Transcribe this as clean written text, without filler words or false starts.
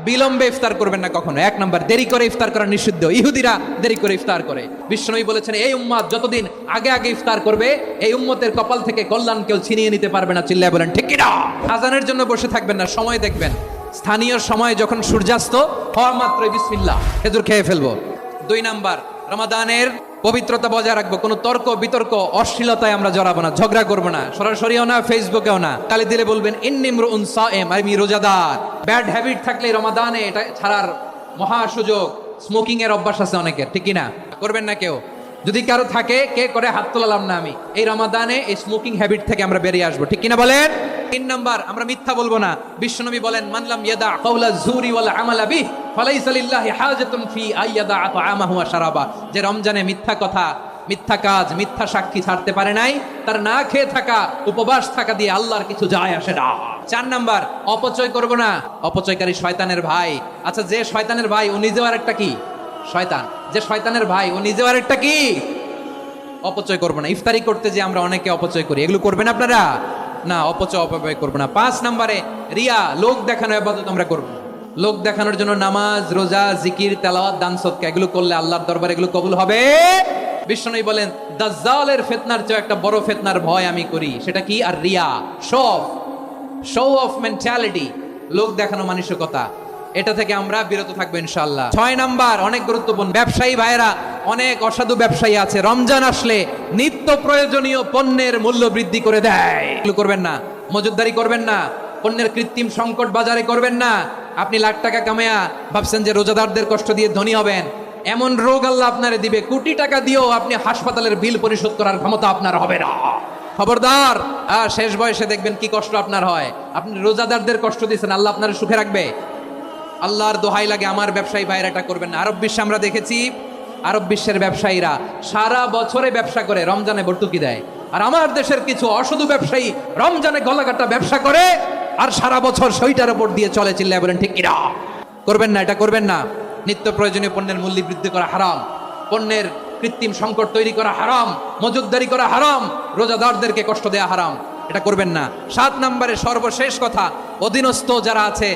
বিলম্বে ইফতার করবেন না কখনো। এক নাম্বার, দেরি করে ইফতার করা নিষিদ্ধ। ইহুদিরা দেরি করে ইফতার করে। বিশ্বনবী বলেছেন, এই উম্মত যতদিন আগে আগে ইফতার করবে, এই উম্মতের কপাল থেকে কল্যাণ কেউ ছিনিয়ে নিতে পারবে না। চিল্লায় বলেন ঠিক কিনা? আজানের জন্য বসে থাকবেন না, সময় দেখবেন। স্থানীয় সময় যখন সূর্যাস্ত হওয়া মাত্রই বিসমিল্লাহ, খেজুর খেয়ে ফেলবো। 2 নাম্বার, রমাদানের পবিত্রতা বজায় রাখবো। কোনো তর্ক বিতর্ক অশ্লীলতায় আমরা জড়াবো না, ঝগড়া করবো না, সরাসরিও না, ফেসবুকেও না। কালি দিলে বলবেন ইন্নী ইমরুউন সায়েম, আমি রোজাদার। ব্যাড হ্যাবিট থাকলে রমাদানে এটা ছাড়ার মহা সুযোগ। স্মোকিং এর অভ্যাস আছে অনেকের, ঠিক কিনা? করবেন না কেউ। যদি কারো থাকে, কে করে হাত তোলালাম না আমি। এই রমাদানে এই স্মোকিং হ্যাবিট থেকে আমরা বেরিয়ে আসবো, ঠিক কিনা বলেন? 3 নাম্বার, আমরা মিথ্যা বলবো না। বিশ্বনবী বলেন, মানলাম ইয়াদা কাওলা যুরি ওয়াল আমালা বিহি ফালাইসা লিল্লাহি হাজাতুন ফি আইয়াদা তাআমাহু ওয়া শারাবা। যে রমজানে মিথ্যা কথা, মিথ্যা কাজ, মিথ্যা সাক্ষী ছাড়তে পারে নাই, তার না খেয়ে থাকা, উপবাস থাকা দিয়ে আল্লাহর কিছু যায় আসে না। 4 নাম্বার, অপচয় করব না। অপচয়কারী শয়তানের ভাই। আচ্ছা, যে শয়তানের ভাই ও নিজেও আরেকটা কি? শয়তান। যে শয়তানের ভাই ও নিজেও আরেকটা কি? অপচয় করব না। ইফতারি করতে যে আমরা অনেকে অপচয় করি, এগুলো করবেন আপনারা না। অপব্যয় করবো না। 5 নম্বরে, রিয়া, লোক দেখানো ইবাদত আমরা করব। লোক দেখানোর জন্য নামাজ, রোজা, জিকির, তেলাওয়াত, দান সদকা এগুলো করলে আল্লাহর দরবারে এগুলো কবুল হবে। বিশ্বনবী বলেন, দাজ্জালের ফিতনার চেয়ে একটা বড় ফিতনার ভয় আমি করি। সেটা কি? আর রিয়া, শো অফ মেন্টালিটি, লোক দেখানো মানসিকতা। এটা থেকে আমরা বিরত থাকবো ইনশাআল্লাহ। 6 নাম্বার, অনেক গুরুত্বপূর্ণ। ব্যবসায়ী ভাইয়েরা, অনেক অসাধু ব্যবসায়ী আছে, রমজান আসলে নিত্য প্রয়োজনীয় পণ্যের মূল্য বৃদ্ধি করে দেয়। এগুলো করবেন না। মজুদদারি করবেন না। পণ্যের কৃত্রিম সংকট বাজারে করবেন না। আপনি লাখ টাকা কামায়া ভাবছেন যে রোজাদারদের কষ্ট দিয়ে ধনী হবেন। এমন রোগ আল্লাহ আপনারে দিবে, কোটি টাকা দিয়েও আপনি হাসপাতালের বিল পরিশোধ করার ক্ষমতা আপনার হবে না। খবরদার। শেষ বয়সে দেখবেন কি কষ্ট আপনার হয়। আপনি রোজাদারদের কষ্ট দিয়েছেন, আল্লাহ আপনার সুখে রাখবে? আল্লাহর দোহাই লাগে, আমার ব্যবসায়ী ভাইরা এটা করবেন না। আরব বিশ্বে আমরা দেখেছি, আরব বিশ্বের ব্যবসায়ীরা সারা বছরে ব্যবসা করে, রমজানে ভর্তুকি দেয়। আর আমার দেশের কিছু অসাধু ব্যবসায়ী রমজানে গলাকাটা ব্যবসা করে আর সারা বছর সেইটার উপর দিয়ে চলে। চিল্লায় বলেন ঠিক কিনা? করবেন না, এটা করবেন না। নিত্য প্রয়োজনীয় পণ্যের মূল্য বৃদ্ধি করা হারাম, পণ্যের কৃত্রিম সংকট তৈরি করা হারাম, মজুদদারি করা হারাম, রোজাদারদেরকে কষ্ট দেয়া হারাম। এটা করবেন না। 7 নম্বরে সর্বশেষ কথা, অধীনস্থ যারা আছে